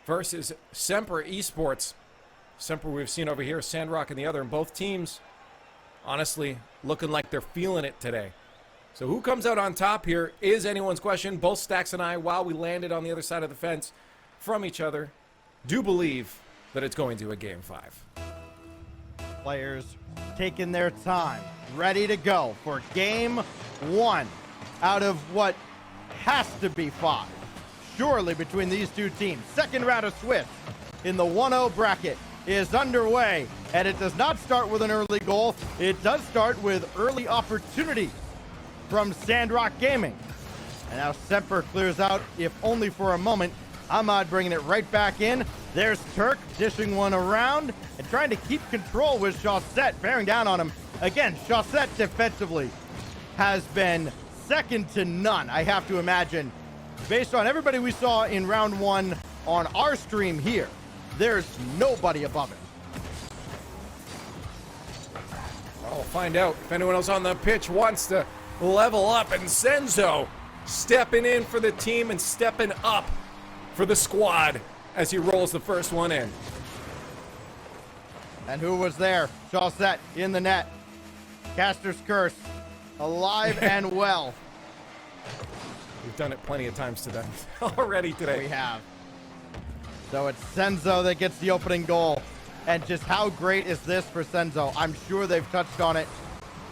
versus Sempra Esports. Sempra we've seen over here, Sandrock and the other, and both teams, honestly, looking like they're feeling it today. So who comes out on top here is anyone's question. Both Stacks and I, while we landed on the other side of the fence from each other, do believe that it's going to a Game 5. Players taking their time, ready to go for Game 1 out of what has to be 5. Surely between these two teams. Second round of Swift in the 1-0 bracket is underway, and it does not start with an early goal. It does start with early opportunity from Sandrock Gaming. And now Sempra clears out, if only for a moment. Ahmad bringing it right back in. There's Turk dishing one around and trying to keep control with Chaussette, bearing down on him. Again, Chaussette defensively has been second to none, I have to imagine. Based on everybody we saw in round 1 on our stream here, there's nobody above it. Well, we'll find out if anyone else on the pitch wants to level up. And Senzo stepping in for the team and stepping up for the squad as he rolls the first one in. And who was there? Chaussette in the net. Caster's Curse, alive and well. We've done it plenty of times to them already today. We have. So it's Senzo that gets the opening goal. And just how great is this for Senzo? I'm sure they've touched on it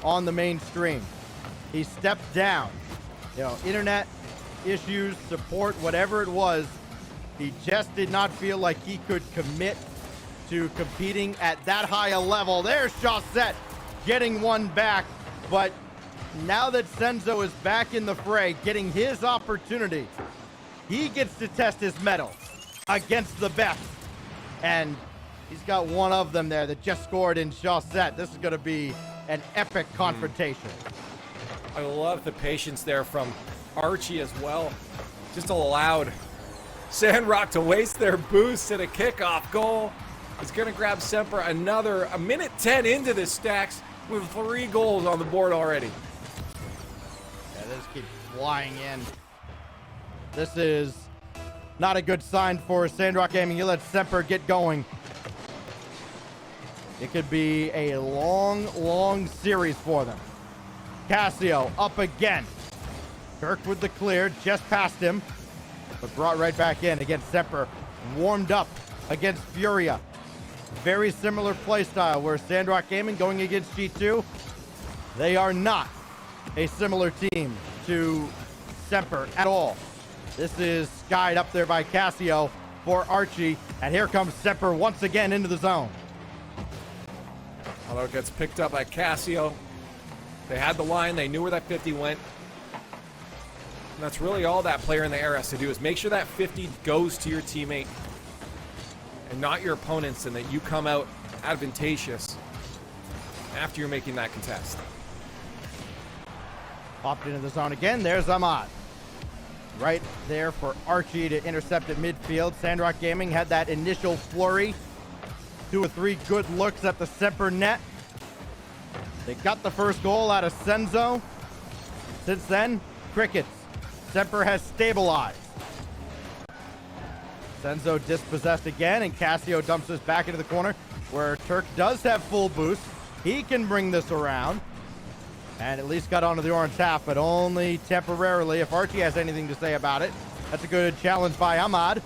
on the main stream. He stepped down. You know, internet issues, support, whatever it was, he just did not feel like he could commit to competing at that high a level. There's Chaussette getting one back, but now that Senzo is back in the fray, getting his opportunity, he gets to test his mettle against the best. And he's got one of them there that just scored in Chaussette. This is going to be an epic confrontation. I love the patience there from Archie as well. Just allowed Sandrock to waste their boost at a kickoff goal. It's going to grab Sempra another a minute 10 into this Stacks with 3 goals on the board already. Yeah, this keeps flying in. This is not a good sign for Sandrock Gaming. You let Sempra get going. It could be a long, long series for them. Cassio up again. Kirk with the clear, just past him, but brought right back in against Sempra. Warmed up against Furia. Very similar play style where Sandrock Gaming going against G2. They are not a similar team to Sempra at all. This is skied up there by Cassio for Archie. And here comes Sempra once again into the zone. Although it gets picked up by Cassio. They had the line. They knew where that 50 went. And that's really all that player in the air has to do is make sure that 50 goes to your teammate and not your opponents, and that you come out advantageous after you're making that contest. Popped into the zone again. There's Ahmad. Right there for Archie to intercept at midfield. Sandrock Gaming had that initial flurry. 2 or 3 good looks at the Sempra net. They got the first goal out of Senzo. Since then, crickets. Sempra has stabilized. Senzo dispossessed again, and Cassio dumps this back into the corner where Turk does have full boost. He can bring this around and at least got onto the orange half, but only temporarily. If Archie has anything to say about it, that's a good challenge by Ahmad.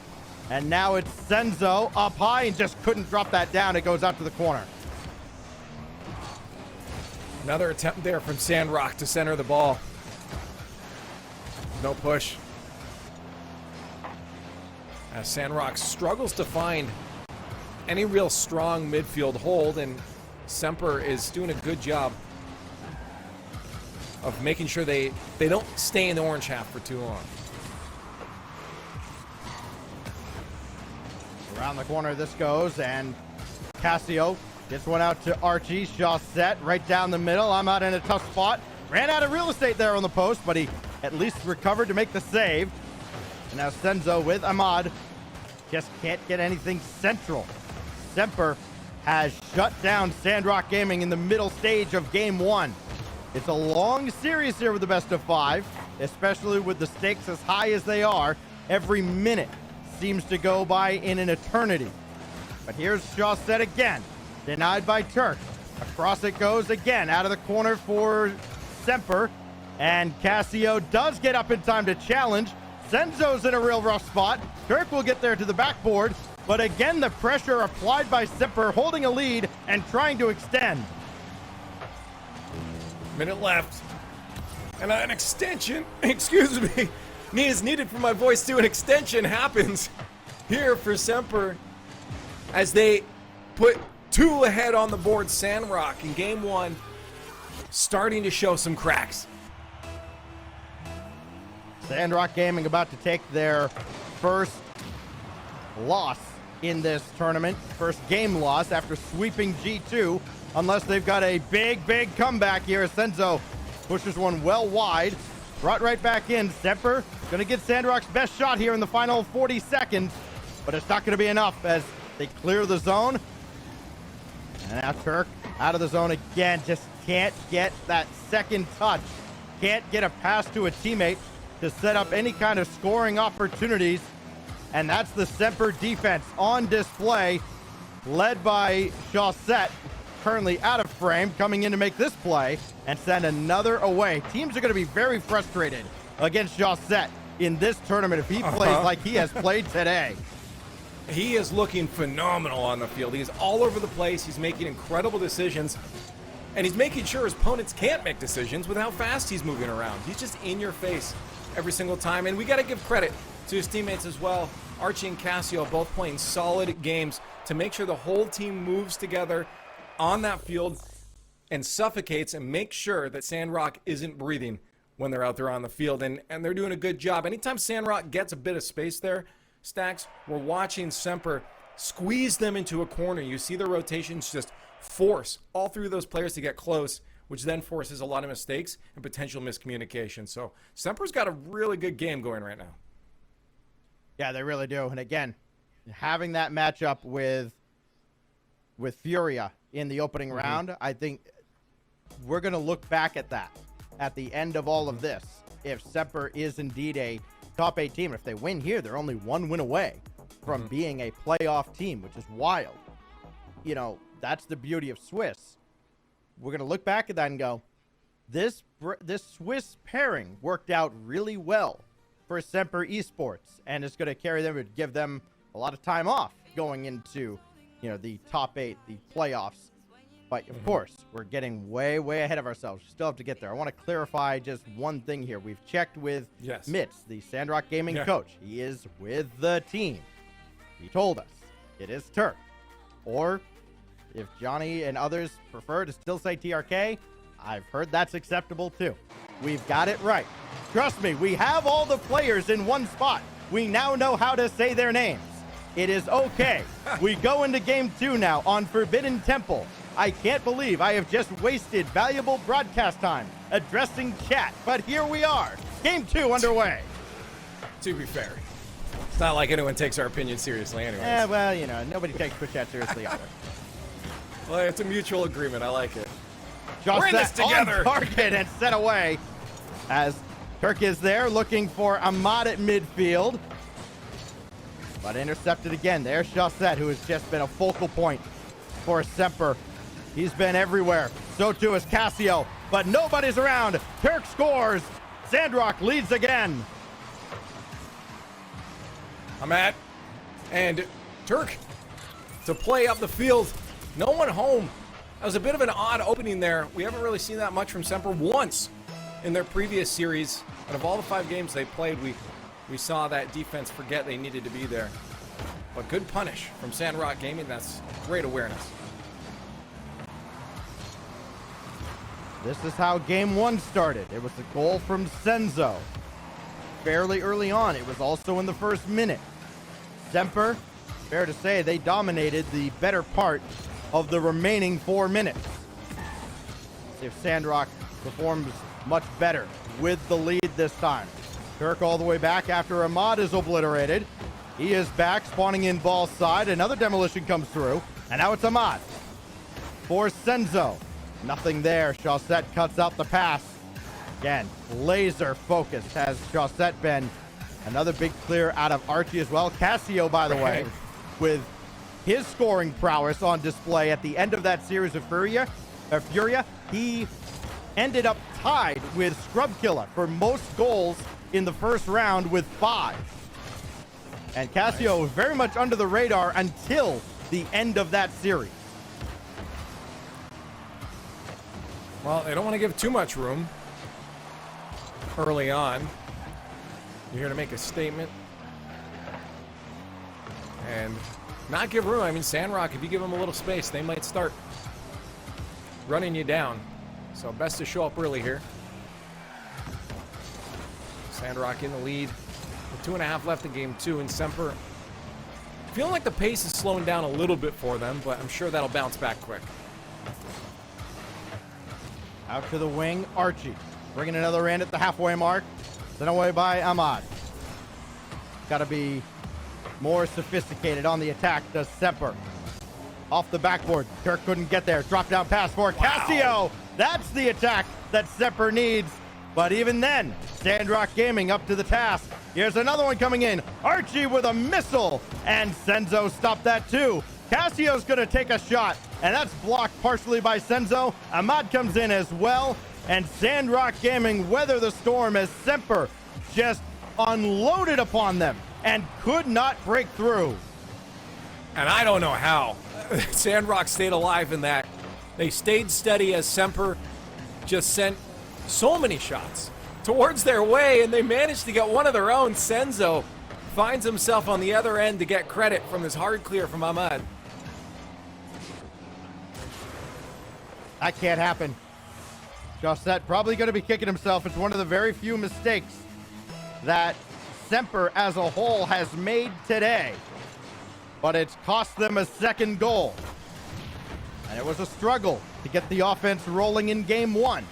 And now it's Senzo up high and just couldn't drop that down. It goes out to the corner. Another attempt there from Sandrock to center the ball. No push. As Sandrock struggles to find any real strong midfield hold, and Sempra is doing a good job of making sure they don't stay in the orange half for too long. Around the corner this goes, and Cassio gets one out to Archie. Chaussette right down the middle. I'm out in a tough spot. Ran out of real estate there on the post, but he at least recovered to make the save. And now Senzo with Ahmad. Just can't get anything central. Sempra has shut down Sandrock Gaming in the middle stage of Game 1. It's a long series here with the best of 5, especially with the stakes as high as they are. Every minute seems to go by in an eternity. But here's Chaussette again, denied by Turk. Across it goes again, out of the corner for Sempra. And Casio does get up in time to challenge. Senzo's in a real rough spot. Turk will get there to the backboard. But again, the pressure applied by Sempra, holding a lead and trying to extend. Minute left. And an extension, excuse me, is needed for my voice too. An extension happens here for Sempra as they put 2 ahead on the board. Sandrock in game 1 starting to show some cracks. Sandrock Gaming about to take their first loss in this tournament. First game loss after sweeping G2, unless they've got a big comeback here. Senzo pushes one well wide, brought right back in. Sempra going to get Sandrock's best shot here in the final 40 seconds, but it's not going to be enough as they clear the zone. And now Turk out of the zone again, just can't get that second touch. Can't get a pass to a teammate to set up any kind of scoring opportunities. And that's the Sempra defense on display, led by Chaussette, currently out of frame, coming in to make this play and send another away. Teams are going to be very frustrated against Chaussette in this tournament if he plays like he has played today. He is looking phenomenal on the field. He's all over the place. He's making incredible decisions. And he's making sure his opponents can't make decisions with how fast he's moving around. He's just in your face every single time. And we got to give credit to his teammates as well. Archie and Casio both playing solid games to make sure the whole team moves together on that field and suffocates and makes sure that Sandrock isn't breathing when they're out there on the field. And they're doing a good job. Anytime Sandrock gets a bit of space there, Stacks, we're watching Sempra squeeze them into a corner. You see the rotations just force all three of those players to get close, which then forces a lot of mistakes and potential miscommunication. So Sempra's got a really good game going right now. Yeah, they really do. And again, having that matchup with Furia in the opening round, I think we're going to look back at that at the end of all of this. If Sempra is indeed a top 8 team, if they win here, they're only 1 win away from being a playoff team, which is wild. You know, that's the beauty of Swiss. We're going to look back at that and go, this Swiss pairing worked out really well for SMPR Esports, and it's going to carry them and give them a lot of time off going into, you know, the top 8, the playoffs. But of course, we're getting way ahead of ourselves. We still have to get there. I want to clarify just one thing here. We've checked with Mitz, the Sandrock Gaming coach. He is with the team. He told us it is Turk. Or if Johnny and others prefer to still say TRK, I've heard that's acceptable too. We've got it right. Trust me, we have all the players in one spot. We now know how to say their names. It is okay. We go into game 2 now on Forbidden Temple. I can't believe I have just wasted valuable broadcast time addressing chat, but here we are. Game 2 underway. To be fair, it's not like anyone takes our opinion seriously anyways. Yeah, well, you know, nobody takes push chat seriously either. Well, it's a mutual agreement. I like it. We're in this together. On target and set away as Turk is there looking for Ahmad at midfield. But intercepted again. There's Chaussette, who has just been a focal point for Sempra. He's been everywhere. So too is Casio. But nobody's around. Turk scores. Sandrock leads again. Ahmad and Turk to play up the field. No one home. That was a bit of an odd opening there. We haven't really seen that much from Sempra once in their previous series. And of all the 5 games they played, we saw that defense forget they needed to be there. But good punish from Sandrock Gaming. That's great awareness. This is how game 1 started. It was a goal from Senzo. Fairly early on. It was also in the first minute. Sempra, fair to say, they dominated the better part of the remaining 4 minutes. See if Sandrock performs much better with the lead this time. Turk all the way back after Ahmad is obliterated. He is back, spawning in ball side. Another demolition comes through, and now it's Ahmad for Senzo. Nothing there. Chaussette cuts out the pass. Again, laser focused has Chaussette been Another big clear out of Archie as well. Cassio, by the way, with his scoring prowess on display at the end of that series of Furia, he ended up tied with Scrub Killer for most goals in the first round with 5. And Cassio was very much under the radar until the end of that series. Well, they don't want to give too much room early on. You're here to make a statement and not give room. I mean, Sandrock, if you give them a little space, they might start running you down. So best to show up early here. Sandrock in the lead with 2.5 left in game 2, and Sempra feeling like the pace is slowing down a little bit for them, but I'm sure that'll bounce back quick. Out to the wing, Archie. Bringing another in at the halfway mark. Sent away by Ahmad. Got to be more sophisticated on the attack, does Sempra. Off the backboard. Kirk couldn't get there. Drop down pass for Cassio. That's the attack that Sempra needs. But even then, Sandrock Gaming up to the task. Here's another one coming in. Archie with a missile. And Senzo stopped that too. Cassio's going to take a shot. And that's blocked partially by Senzo. Ahmad comes in as well. And Sandrock Gaming weather the storm as Sempra just unloaded upon them and could not break through. And I don't know how Sandrock stayed alive in that. They stayed steady as Sempra just sent so many shots towards their way, and they managed to get one of their own. Senzo finds himself on the other end to get credit from this hard clear from Ahmad. That can't happen. Josette probably going to be kicking himself. It's one of the very few mistakes that Sempra as a whole has made today. But it's cost them a second goal. And it was a struggle to get the offense rolling in game 1.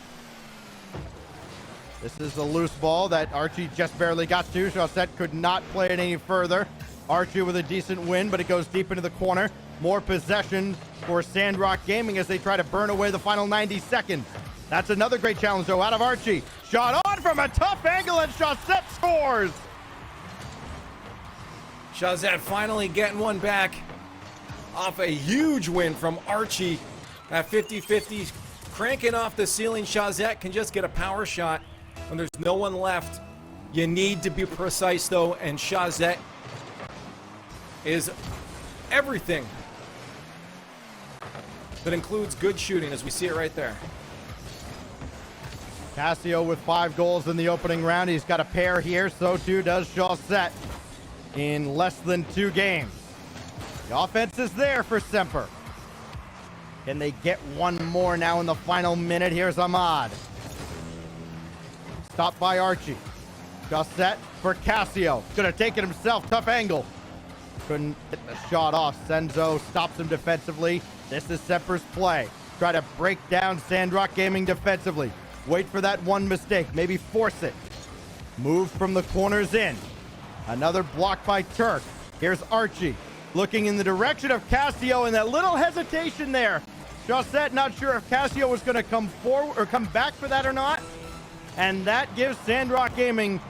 This is a loose ball that Archie just barely got to. Josette could not play it any further. Archie with a decent win, but it goes deep into the corner. More possession for Sandrock Gaming as they try to burn away the final 90 seconds. That's another great challenge, though, out of Archie. Shot on from a tough angle, and Josette scores. Shazette finally getting one back off a huge win from Archie. That 50-50 cranking off the ceiling. Shazette can just get a power shot when there's no one left. You need to be precise, though, and Shazette is everything that includes good shooting, as we see it right there. Cassio with 5 goals in the opening round. He's got a pair here. So too does Josette in less than 2 games. The offense is there for Sempra. Can they get one more now in the final minute? Here's Ahmad. Stopped by Archie. Josette for Cassio. Gonna take it himself. Tough angle. Couldn't get the shot off. Senzo stops him defensively. This is Sempra's play. Try to break down Sandrock Gaming defensively. Wait for that one mistake. Maybe force it. Move from the corners in. Another block by Turk. Here's Archie looking in the direction of Cassio, and that little hesitation there. Josette not sure if Cassio was going to come forward or come back for that or not. And that gives Sandrock Gaming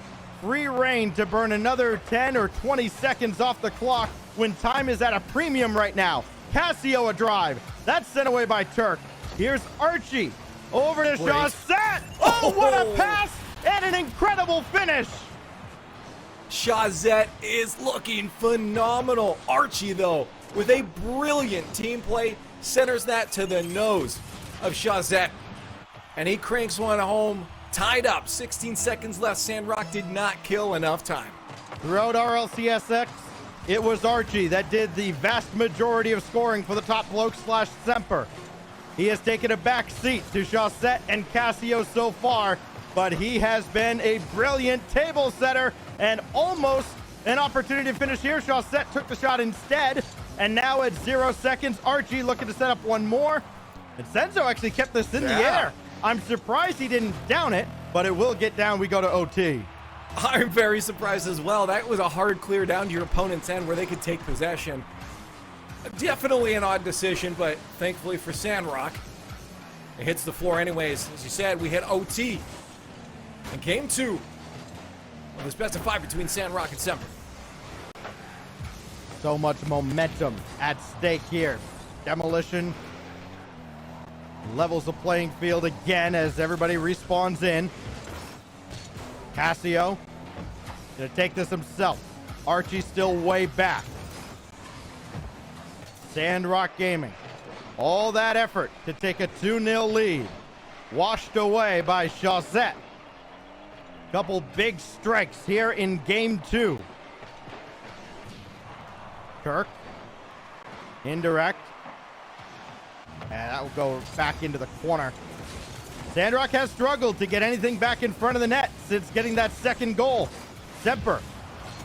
free reign to burn another 10 or 20 seconds off the clock when time is at a premium right now. Cassio a drive. That's sent away by Turk. Here's Archie. Over to Josette. Oh, what a pass and an incredible finish. Shazette is looking phenomenal. Archie, though, with a brilliant team play, centers that to the nose of Shazette. And he cranks one home, tied up. 16 seconds left. Sandrock did not kill enough time. Throughout RLCSX, it was Archie that did the vast majority of scoring for the top bloke / Sempra. He has taken a back seat to Josette and Cassio so far, but he has been a brilliant table setter and almost an opportunity to finish here. Josette took the shot instead, and now at 0 seconds, Archie looking to set up one more. And Senzo actually kept this in the air. I'm surprised he didn't down it, but it will get down. We go to OT. I'm very surprised as well. That was a hard clear down to your opponent's end where they could take possession. Definitely an odd decision, but thankfully for Sandrock, it hits the floor anyways. As you said, we hit OT in game 2. of this best of 5 between Sandrock and Sempra. So much momentum at stake here. Demolition levels the playing field again as everybody respawns in. Casio gonna take this himself. Archie still way back. Sandrock Gaming. All that effort to take a 2-0 lead. Washed away by Chaussette. Couple big strikes here in game 2. Kirk. Indirect. And that will go back into the corner. Sandrock has struggled to get anything back in front of the net since getting that second goal. Sempra,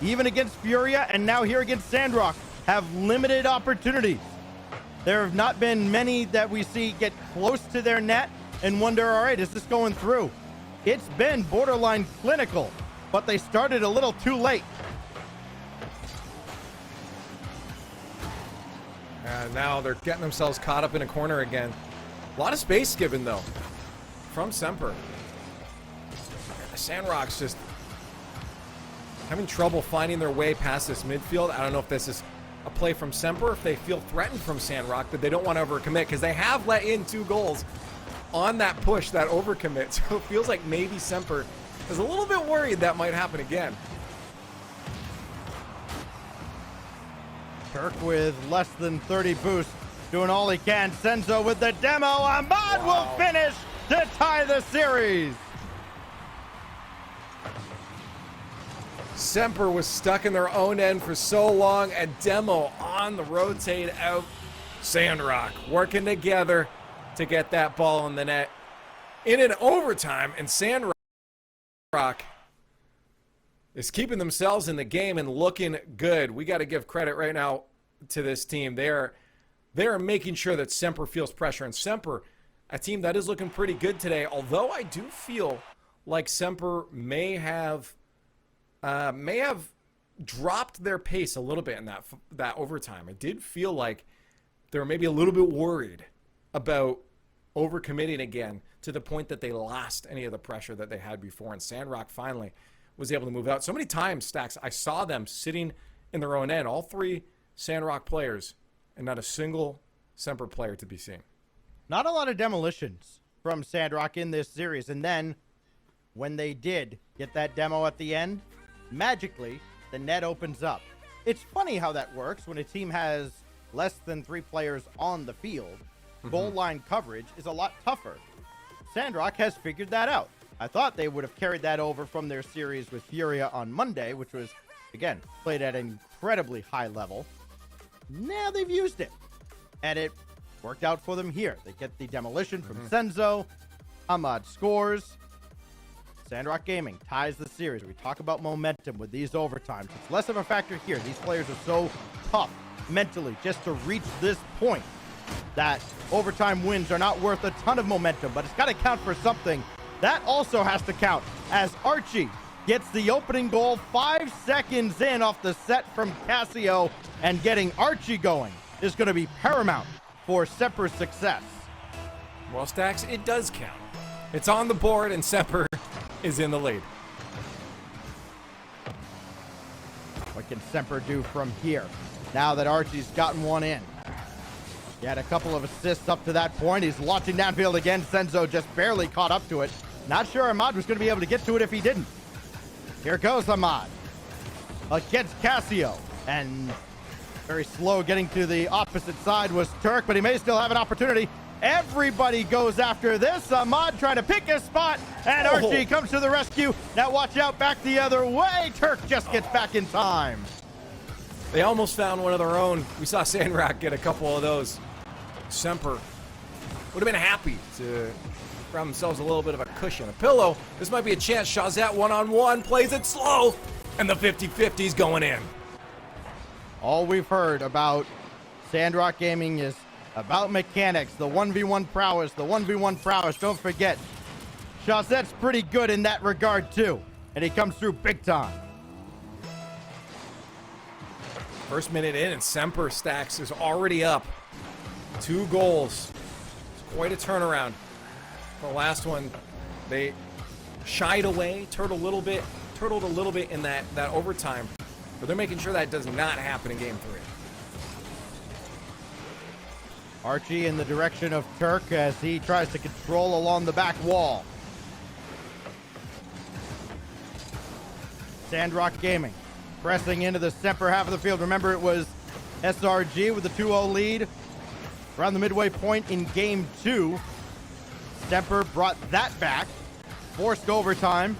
even against Furia and now here against Sandrock, have limited opportunities. There have not been many that we see get close to their net and wonder, all right, is this going through? It's been borderline clinical, but they started a little too late. And now they're getting themselves caught up in a corner again. A lot of space given, though, from Sempra. Sandrock's just having trouble finding their way past this midfield. I don't know if this is a play from Sempra, if they feel threatened from Sandrock, but they don't want to overcommit because they have let in 2 goals on that push, that overcommit. So it feels like maybe Sempra is a little bit worried that might happen again. Kirk with less than 30 boost, doing all he can. Senzo with the demo. Ahmad will finish to tie the series. Sempra was stuck in their own end for so long, and Demo on the rotate out. Sandrock working together to get that ball in the net in an overtime, and Sandrock is keeping themselves in the game and looking good. We got to give credit right now to this team. They are making sure that Sempra feels pressure, and Sempra, a team that is looking pretty good today, although I do feel like Sempra may have dropped their pace a little bit in that overtime. I did feel like they were maybe a little bit worried about overcommitting again to the point that they lost any of the pressure that they had before, and Sandrock finally was able to move out. So many times, Stacks, I saw them sitting in their own end, all 3 Sandrock players, and not a single Sempra player to be seen. Not a lot of demolitions from Sandrock in this series, and then when they did get that demo at the end, magically, the net opens up. It's funny how that works when a team has less than 3 players on the field. Goal line coverage is a lot tougher. Sandrock has figured that out. I thought they would have carried that over from their series with Furia on Monday, which was, again, played at an incredibly high level. Now they've used it, and it worked out for them here. They get the demolition from Senzo. Ahmad scores. Sandrock Gaming ties the series. We talk about momentum with these overtimes. It's less of a factor here. These players are so tough mentally just to reach this point that overtime wins are not worth a ton of momentum, but it's got to count for something. That also has to count as Archie gets the opening goal 5 seconds in off the set from Casio, and getting Archie going is going to be paramount for Sempra's success. Well, Stacks, it does count. It's on the board, and Sempra is in the lead. What can Sempra do from here now that Archie's gotten one in? He had a couple of assists up to that point. He's launching downfield again. Senzo just barely caught up to it. Not sure Ahmad was going to be able to get to it if he didn't. Here goes Ahmad against Casio. And very slow getting to the opposite side was Turk, but he may still have an opportunity. Everybody goes after this. Ahmad trying to pick a spot, and Archie comes to the rescue. Now watch out, back the other way. Turk just gets back in time. They almost found one of their own. We saw Sandrock get a couple of those. Sempra would have been happy to grab themselves a little bit of a cushion, a pillow. This might be a chance. Chaussette one-on-one, plays it slow, and the 50-50's going in. All we've heard about Sandrock Gaming is about mechanics, the 1v1 prowess, the 1v1 prowess. Don't forget, Chaussette's pretty good in that regard too, and he comes through big time. First minute in, and Sempra, Stacks, is already up 2 goals. It's quite a turnaround. The last one, they shied away, turned a little bit turtled a little bit in that overtime, but they're making sure that does not happen in game 3. Archie in the direction of Turk as he tries to control along the back wall. Sandrock Gaming pressing into the Sempra half of the field. Remember, it was SRG with the 2-0 lead around the midway point in game 2. Sempra brought that back, forced overtime,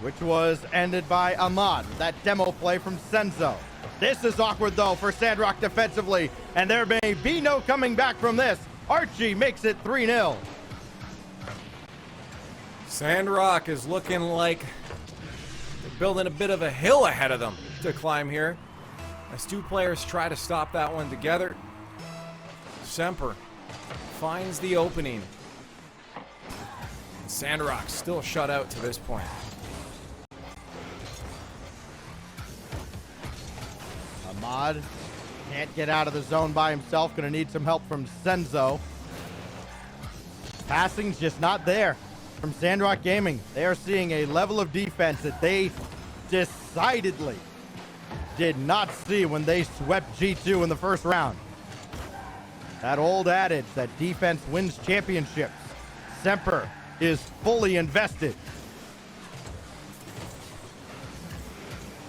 which was ended by Ahmad. That demo play from Senzo. This is awkward, though, for Sandrock defensively, and there may be no coming back from this. Archie makes it 3-0. Sandrock is looking like they're building a bit of a hill ahead of them to climb here, as two players try to stop that one together. Sempra finds the opening. Sandrock still shut out to this point. Ahmad can't get out of the zone by himself. Going to need some help from Senzo. Passing's just not there from Sandrock Gaming. They are seeing a level of defense that they decidedly did not see when they swept G2 in the first round. That old adage that defense wins championships. Sempra is fully invested.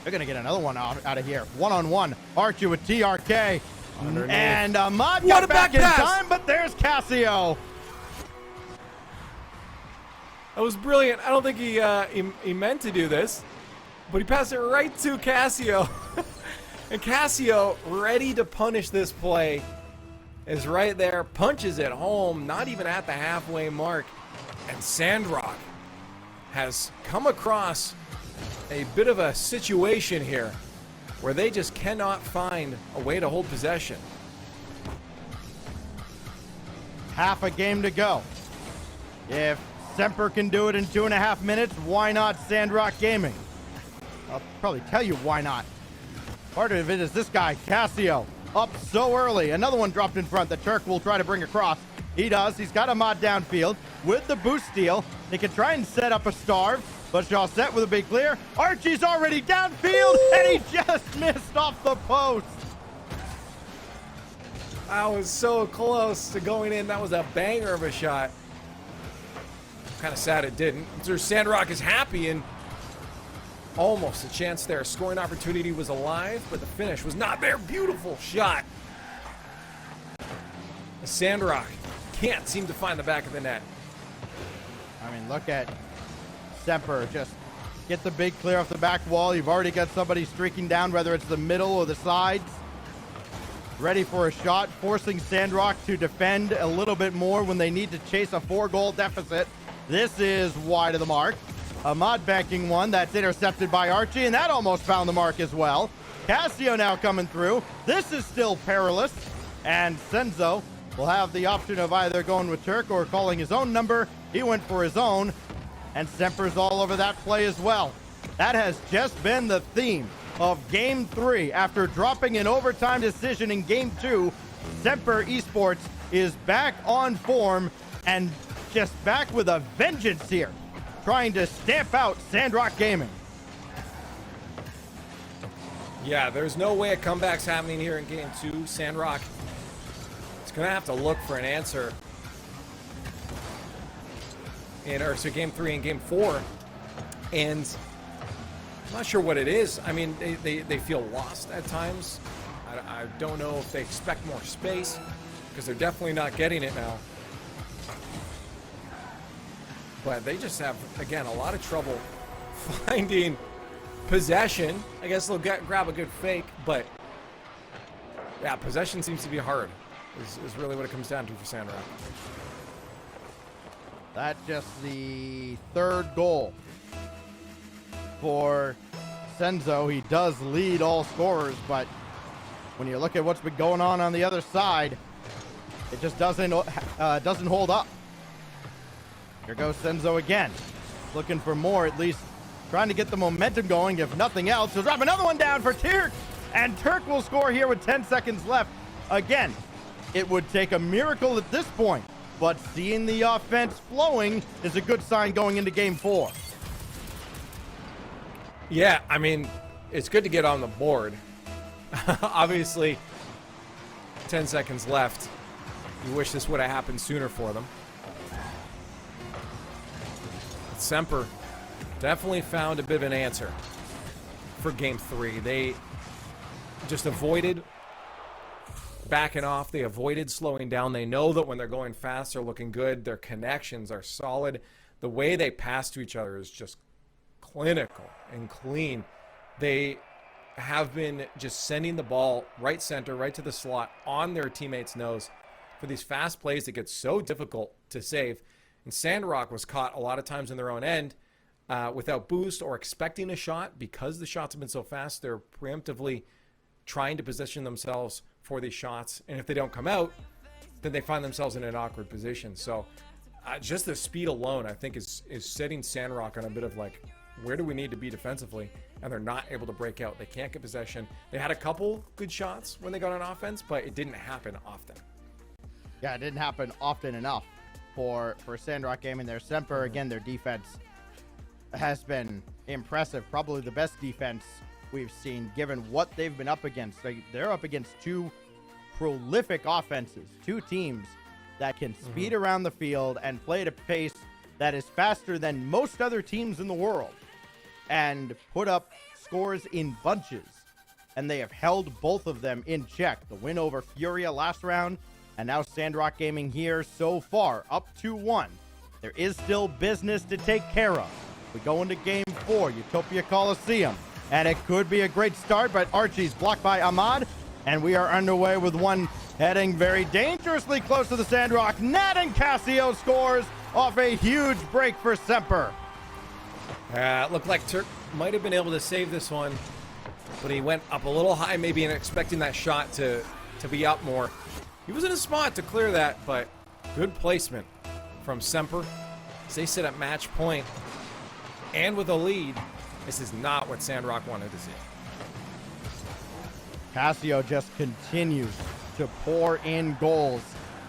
They're going to get another one out of here. One-on-one. Archie with TRK. Underneath. And Ahmad got back in time, but there's Casio. That was brilliant. I don't think he meant to do this, but he passed it right to Casio. And Casio, ready to punish this play, is right there, punches it home, not even at the halfway mark. And Sandrock has come across a bit of a situation here where they just cannot find a way to hold possession. Half a game to go. If Sempra can do it in 2.5 minutes, why not Sandrock Gaming? I'll probably tell you why not. Part of it is this guy, Casio, up so early. Another one dropped in front that Turk will try to bring across. He does. He's got Ahmad downfield with the boost steal. They can try and set up a starve, but Shaw set with a big clear. Archie's already downfield, and he just missed off the post. I was so close to going in. That was a banger of a shot. Kind of sad it didn't. So Sandrock is happy, and almost a chance there. Scoring opportunity was alive, but the finish was not there. Beautiful shot. Sandrock can't seem to find the back of the net. I mean, look at Sempra just get the big clear off the back wall. You've already got somebody streaking down, whether it's the middle or the sides. Ready for a shot, forcing Sandrock to defend a little bit more when they need to chase a 4-goal deficit. This is wide of the mark. Ahmad banking one that's intercepted by Archie, and that almost found the mark as well. Casio now coming through. This is still perilous, and Senzo will have the option of either going with Turk or calling his own number. He went for his own, and Sempra's all over that play as well. That has just been the theme of Game 3. After dropping an overtime decision in Game 2, SMPR Esports is back on form and just back with a vengeance here, trying to stamp out Sandrock Gaming. Yeah, there's no way a comeback's happening here in Game 2. Sandrock is going to have to look for an answer in Game 3 and Game 4. And I'm not sure what it is. I mean, they feel lost at times. I don't know if they expect more space, because they're definitely not getting it now. But they just have, again, a lot of trouble finding possession. I guess they'll grab a good fake, but yeah, possession seems to be hard, is really what it comes down to for Sandrock. That's just the third goal for Senzo. He does lead all scorers, but when you look at what's been going on the other side, it just doesn't hold up. Here goes Senzo again, looking for more, at least trying to get the momentum going, if nothing else. He'll drop another one down for Turk, and Turk will score here with 10 seconds left. Again, it would take a miracle at this point, but seeing the offense flowing is a good sign going into Game 4. Yeah, I mean, it's good to get on the board. Obviously, 10 seconds left. You wish this would have happened sooner for them. Sempra definitely found a bit of an answer for game 3. They just avoided backing off. They avoided slowing down. They know that when they're going fast, they're looking good. Their connections are solid. The way they pass to each other is just clinical and clean. They have been just sending the ball right center, right to the slot on their teammates' nose for these fast plays that get so difficult to save. And Sandrock was caught a lot of times in their own end without boost or expecting a shot. Because the shots have been so fast, they're preemptively trying to position themselves for these shots. And if they don't come out, then they find themselves in an awkward position. So just the speed alone, I think, is setting Sandrock on a bit of like, where do we need to be defensively? And they're not able to break out. They can't get possession. They had a couple good shots when they got on offense, but it didn't happen often. Yeah, it didn't happen often enough for Sandrock Gaming. Their Sempra, again, their defense has been impressive. Probably the best defense we've seen given what they've been up against. They're up against two prolific offenses, two teams that can speed around the field and play at a pace that is faster than most other teams in the world and put up scores in bunches. And they have held both of them in check. The win over Furia last round, and now Sandrock Gaming here so far, up 2-1. There is still business to take care of. We go into game 4, Utopia Coliseum, and it could be a great start, but Archie's blocked by Ahmad, and we are underway with one heading very dangerously close to the Sandrock net, and Casio scores off a huge break for Sempra. It looked like Turk might have been able to save this one, but he went up a little high, maybe expecting that shot to be up more. He was in a spot to clear that, but good placement from Sempra as they sit at match point. And with a lead, this is not what Sandrock wanted to see. Casio just continues to pour in goals.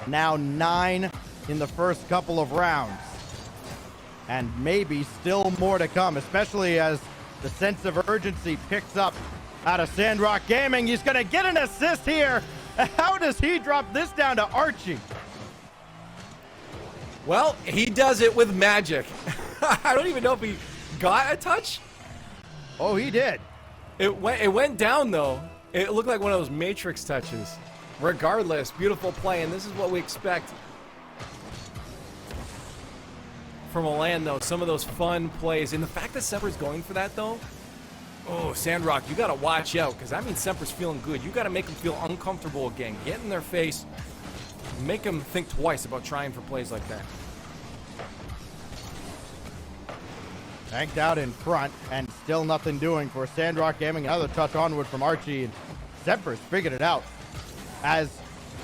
Now 9 in the first couple of rounds. And maybe still more to come, especially as the sense of urgency picks up out of Sandrock Gaming. He's going to get an assist here. How does he drop this down to Archie? Well, he does it with magic. I don't even know if he got a touch. Oh, he did. It went down, though. It looked like one of those Matrix touches. Regardless, beautiful play, and this is what we expect from a LAN, though. Some of those fun plays. And the fact that Sempra's going for that, though, oh, Sandrock, you got to watch out, because that means Sempra's feeling good. You got to make them feel uncomfortable again. Get in their face. Make them think twice about trying for plays like that. Banked out in front, and still nothing doing for Sandrock Gaming. Another touch onward from Archie, and Sempra's figured it out. As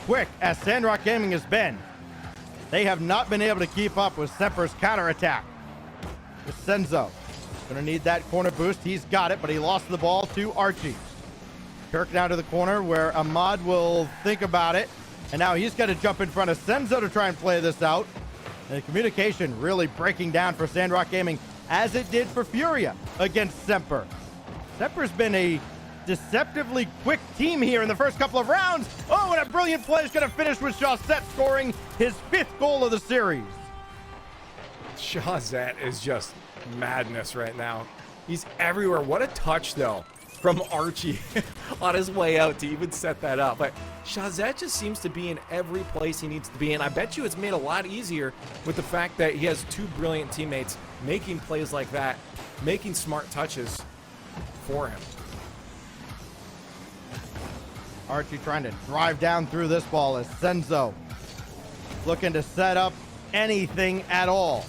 quick as Sandrock Gaming has been, they have not been able to keep up with Sempra's counterattack. Senzo gonna need that corner boost. He's got it, but he lost the ball to Archie. Kirk down to the corner where Ahmad will think about it, and now he's got to jump in front of Senzo to try and play this out. And the communication really breaking down for Sandrock Gaming, as it did for Furia against Sempra. Sempra's been a deceptively quick team here in the first couple of rounds. Oh, and a brilliant play is going to finish with Shawzet scoring his 5th goal of the series. Shawzet is just madness right now. He's everywhere. What a touch, though, from Archie on his way out to even set that up. But Shawzet just seems to be in every place he needs to be, and I bet you it's made a lot easier with the fact that he has 2 brilliant teammates making plays like that, making smart touches for him. Archie trying to drive down through this ball as Senzo looking to set up anything at all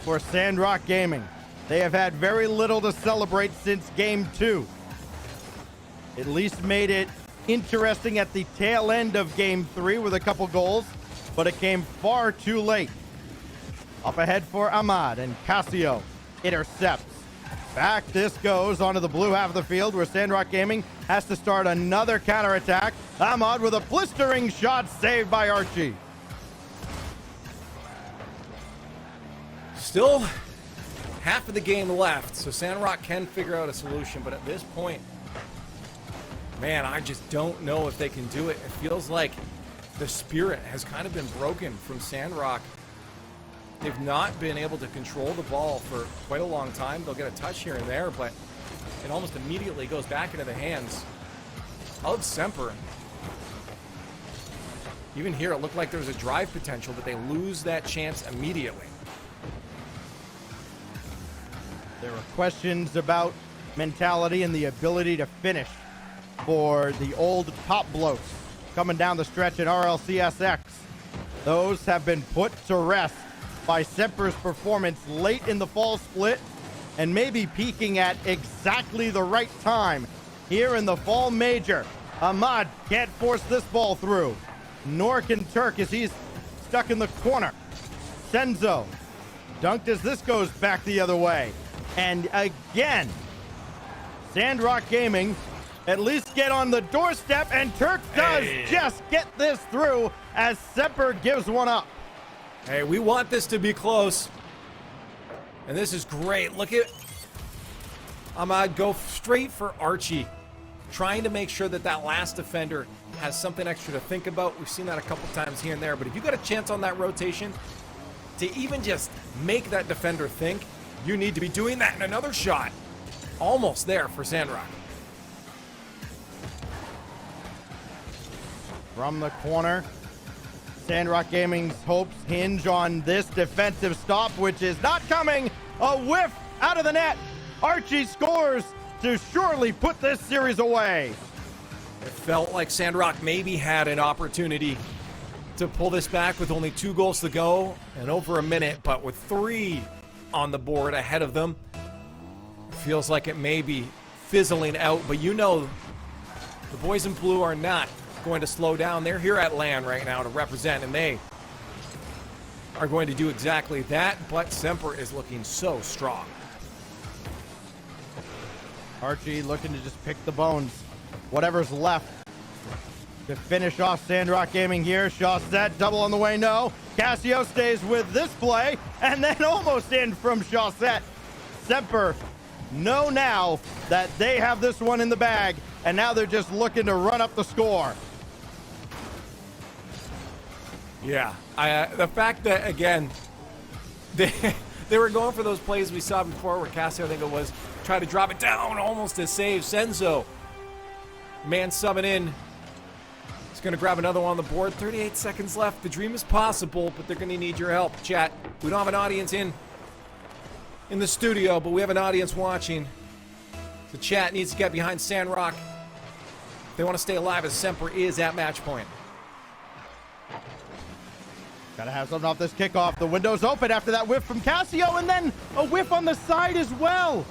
for Sandrock Gaming. They have had very little to celebrate since game 2. At least made it interesting at the tail end of game 3 with a couple goals, but it came far too late. Up ahead for Ahmad, and Casio intercepts. Back this goes onto the blue half of the field where Sandrock Gaming has to start another counterattack. Ahmad with a blistering shot saved by Archie. Still half of the game left, so Sandrock can figure out a solution, but at this point, man, I just don't know if they can do it. It feels like the spirit has kind of been broken from Sandrock. They've not been able to control the ball for quite a long time. They'll get a touch here and there, but it almost immediately goes back into the hands of Sempra. Even here, it looked like there was a drive potential, but they lose that chance immediately. There were questions about mentality and the ability to finish for the old top blokes coming down the stretch in RLCSX. Those have been put to rest by Sempra's performance late in the fall split and maybe peaking at exactly the right time here in the fall major. Ahmad can't force this ball through, nor can Turk as he's stuck in the corner. Senzo dunked as this goes back the other way. And again, Sandrock Gaming at least get on the doorstep, and Turk does just get this through as Sempra gives one up. Hey, we want this to be close. And this is great. Look at Ahmad go straight for Archie, trying to make sure that that last defender has something extra to think about. We've seen that a couple times here and there, but if you got a chance on that rotation to even just make that defender think, you need to be doing that in another shot. Almost there for Sandrock. From the corner, Sandrock Gaming's hopes hinge on this defensive stop, which is not coming. A whiff out of the net. Archie scores to surely put this series away. It felt like Sandrock maybe had an opportunity to pull this back with only 2 goals to go and over a minute, but with 3 on the board ahead of them, it feels like it may be fizzling out. But you know, the boys in blue are not going to slow down. They're here at LAN right now to represent, and they are going to do exactly that. But Sempra is looking so strong. Archie looking to just pick the bones, whatever's left, to finish off Sandrock Gaming here. Shaw set, double on the way, no. Cassio stays with this play, and then almost in from Shaw set. Sempra know now that they have this one in the bag, and now they're just looking to run up the score. Yeah, the fact that, again, they were going for those plays we saw before where Cassio, I think it was, tried to drop it down almost to save Senzo. Man subbing in. He's going to grab another one on the board. 38 seconds left. The dream is possible, but they're going to need your help. Chat, we don't have an audience in the studio, but we have an audience watching. The chat needs to get behind Sandrock. They want to stay alive as Sempra is at match point. Gotta have something off this kickoff. The window's open after that whiff from Cassio, and then a whiff on the side as well.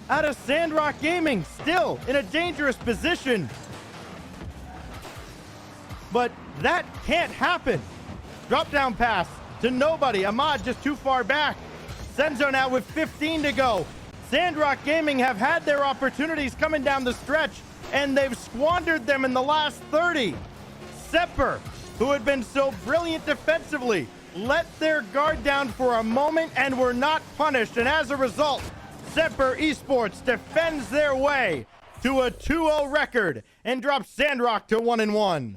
Out of Sandrock Gaming, still in a dangerous position. But that can't happen. Drop down pass to nobody. Ahmad just too far back. Senzo now with 15 to go. Sandrock Gaming have had their opportunities coming down the stretch, and they've squandered them in the last 30. Sempra, who had been so brilliant defensively, let their guard down for a moment and were not punished. And as a result, SMPR Esports defends their way to a 2-0 record and drops Sandrock to 1-1.